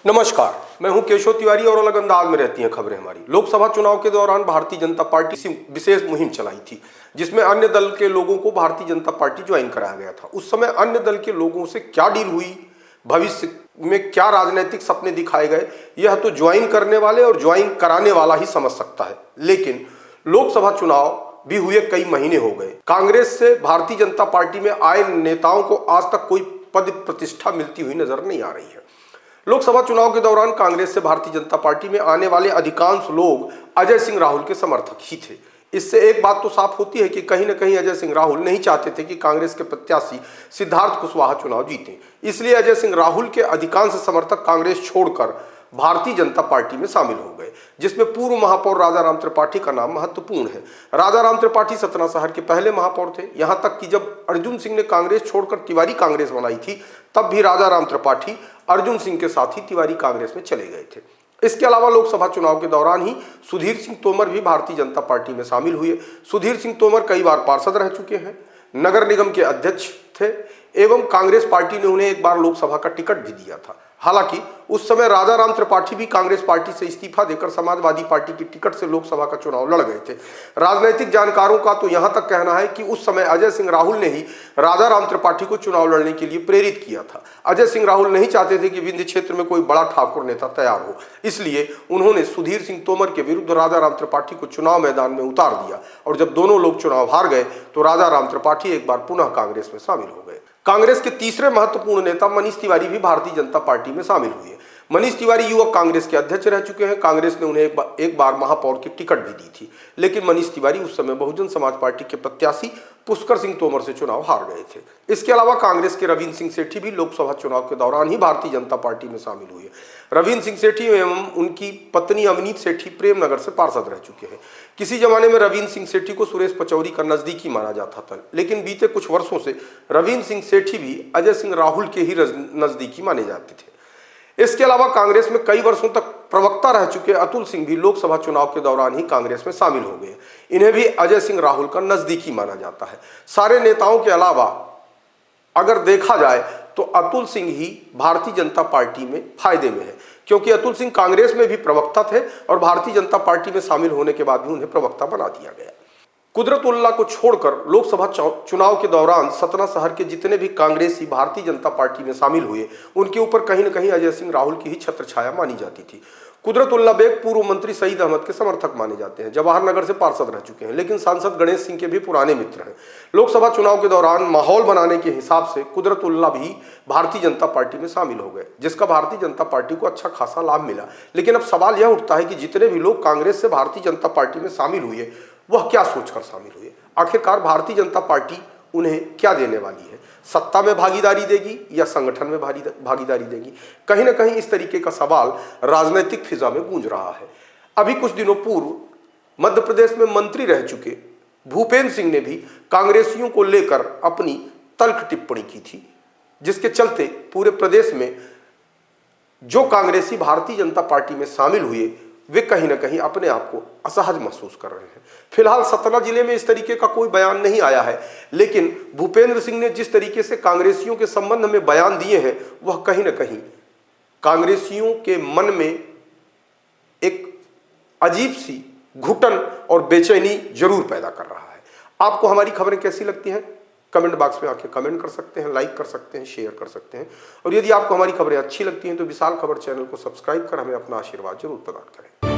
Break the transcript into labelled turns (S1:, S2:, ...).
S1: नमस्कार, मैं हूं केशव तिवारी और अलग अंदाज में रहती हैं खबरें हमारी। लोकसभा चुनाव के दौरान भारतीय जनता पार्टी से विशेष मुहिम चलाई थी, जिसमें अन्य दल के लोगों को भारतीय जनता पार्टी ज्वाइन कराया गया था। उस समय अन्य दल के लोगों से क्या डील हुई, भविष्य में क्या राजनीतिक सपने दिखाए गए, यह तो ज्वाइन करने वाले और ज्वाइन कराने वाला ही समझ सकता है। लेकिन लोकसभा चुनाव भी हुए कई महीने हो गए, कांग्रेस से भारतीय जनता पार्टी में आए नेताओं को आज तक कोई पद प्रतिष्ठा मिलती हुई नजर नहीं आ रही है। लोकसभा चुनाव के दौरान कांग्रेस से भारतीय जनता पार्टी में आने वाले अधिकांश लोग अजय सिंह राहुल के समर्थक ही थे। इससे एक बात तो साफ होती है कि कहीं न कहीं अजय सिंह राहुल नहीं चाहते थे कि कांग्रेस के प्रत्याशी सिद्धार्थ कुशवाहा चुनाव जीतें। इसलिए अजय सिंह राहुल के अधिकांश समर्थक कांग्रेस छोड़कर भारतीय जनता पार्टी में शामिल हो गए, जिसमें पूर्व महापौर राजाराम त्रिपाठी का नाम महत्वपूर्ण है। राजाराम त्रिपाठी सतना शहर के पहले महापौर थे। यहां तक कि जब अर्जुन सिंह ने कांग्रेस छोड़कर तिवारी कांग्रेस बनाई थी, तब भी राजाराम त्रिपाठी अर्जुन सिंह के साथ ही तिवारी कांग्रेस में चले गए थे। इसके अलावा लोकसभा चुनाव के दौरान ही सुधीर सिंह तोमर भी भारतीय जनता पार्टी में शामिल हुए। सुधीर सिंह तोमर कई बार पार्षद रह चुके हैं, नगर निगम के अध्यक्ष थे एवं कांग्रेस पार्टी ने उन्हें एक बार लोकसभा का टिकट भी दिया था। हालांकि उस समय राजाराम त्रिपाठी भी कांग्रेस पार्टी से इस्तीफा देकर समाजवादी पार्टी की टिकट से लोकसभा का चुनाव लड़ गए थे। राजनीतिक जानकारों का तो यहां तक कहना है कि उस समय अजय सिंह राहुल ने ही राजाराम त्रिपाठी को चुनाव लड़ने के लिए प्रेरित किया था। अजय सिंह राहुल नहीं चाहते थे कि विंध्य क्षेत्र में कोई बड़ा ठाकुर नेता तैयार हो, इसलिए उन्होंने सुधीर सिंह तोमर के विरुद्ध राजाराम त्रिपाठी को चुनाव मैदान में उतार दिया और जब दोनों लोग चुनाव हार गए तो राजाराम त्रिपाठी एक बार पुनः कांग्रेस में शामिल हो गए। कांग्रेस के तीसरे महत्वपूर्ण नेता मनीष तिवारी भी भारतीय जनता पार्टी में शामिल हुए। मनीष तिवारी युवक कांग्रेस के अध्यक्ष रह चुके हैं। कांग्रेस ने उन्हें एक बार महापौर की टिकट भी दी थी, लेकिन मनीष तिवारी उस समय बहुजन समाज पार्टी के प्रत्याशी पुष्कर सिंह तोमर से चुनाव हार गए थे। इसके अलावा कांग्रेस के रविंद्र सिंह सेठी भी लोकसभा चुनाव के दौरान ही भारतीय जनता पार्टी में शामिल हुए। रविंद्र सिंह सेठी एवं उनकी पत्नी अवनीत सेठी प्रेमनगर से पार्षद रह चुके हैं। किसी जमाने में रविंद्र सिंह सेठी को सुरेश पचौरी का नजदीकी माना जाता था, लेकिन बीते कुछ वर्षों से रविंद्र सिंह सेठी भी अजय सिंह राहुल के ही नजदीकी माने जाते थे। इसके अलावा कांग्रेस में कई वर्षों तक प्रवक्ता रह चुके अतुल सिंह भी लोकसभा चुनाव के दौरान ही कांग्रेस में शामिल हो गए। इन्हें भी अजय सिंह राहुल का नजदीकी माना जाता है। सारे नेताओं के अलावा अगर देखा जाए तो अतुल सिंह ही भारतीय जनता पार्टी में फायदे में है, क्योंकि अतुल सिंह कांग्रेस में भी प्रवक्ता थे और भारतीय जनता पार्टी में शामिल होने के बाद भी उन्हें प्रवक्ता बना दिया गया। कुदरतुल्लाह को छोड़कर लोकसभा चुनाव के दौरान सतना शहर के जितने भी कांग्रेसी भारतीय जनता पार्टी में शामिल हुए, उनके ऊपर कहीं न कहीं अजय सिंह राहुल की ही छत्रछाया मानी जाती थी। कुदरतुल्लाह बेग पूर्व मंत्री सईद अहमद के समर्थक माने जाते हैं। जवाहर नगर से पार्षद रह चुके हैं, लेकिन सांसद गणेश सिंह के भी पुराने मित्र हैं। लोकसभा चुनाव के दौरान माहौल बनाने के हिसाब से कुदरतुल्लाह भी भारतीय जनता पार्टी में शामिल हो गए, जिसका भारतीय जनता पार्टी को अच्छा खासा लाभ मिला। लेकिन अब सवाल यह उठता है कि जितने भी लोग कांग्रेस से भारतीय जनता पार्टी में शामिल हुए, वह क्या सोचकर शामिल हुए? आखिरकार भारतीय जनता पार्टी उन्हें क्या देने वाली है? सत्ता में भागीदारी देगी या संगठन में भागीदारी देगी? कहीं ना कहीं इस तरीके का सवाल राजनीतिक फिजा में गूंज रहा है। अभी कुछ दिनों पूर्व मध्य प्रदेश में मंत्री रह चुके भूपेंद्र सिंह ने भी कांग्रेसियों को लेकर अपनी तल्ख टिप्पणी की थी, जिसके चलते पूरे प्रदेश में जो कांग्रेसी भारतीय जनता पार्टी में शामिल हुए, वे कहीं ना कहीं अपने आप को असहज महसूस कर रहे हैं। फिलहाल सतना जिले में इस तरीके का कोई बयान नहीं आया है, लेकिन भूपेंद्र सिंह ने जिस तरीके से कांग्रेसियों के संबंध में बयान दिए हैं, वह कहीं ना कहीं कांग्रेसियों के मन में एक अजीब सी घुटन और बेचैनी जरूर पैदा कर रहा है। आपको हमारी खबरें कैसी लगती हैं? कमेंट बॉक्स में आके कमेंट कर सकते हैं, लाइक कर सकते हैं, शेयर कर सकते हैं। और यदि आपको हमारी खबरें अच्छी लगती हैं तो विशाल खबर चैनल को सब्सक्राइब कर हमें अपना आशीर्वाद जरूर प्रदान करें।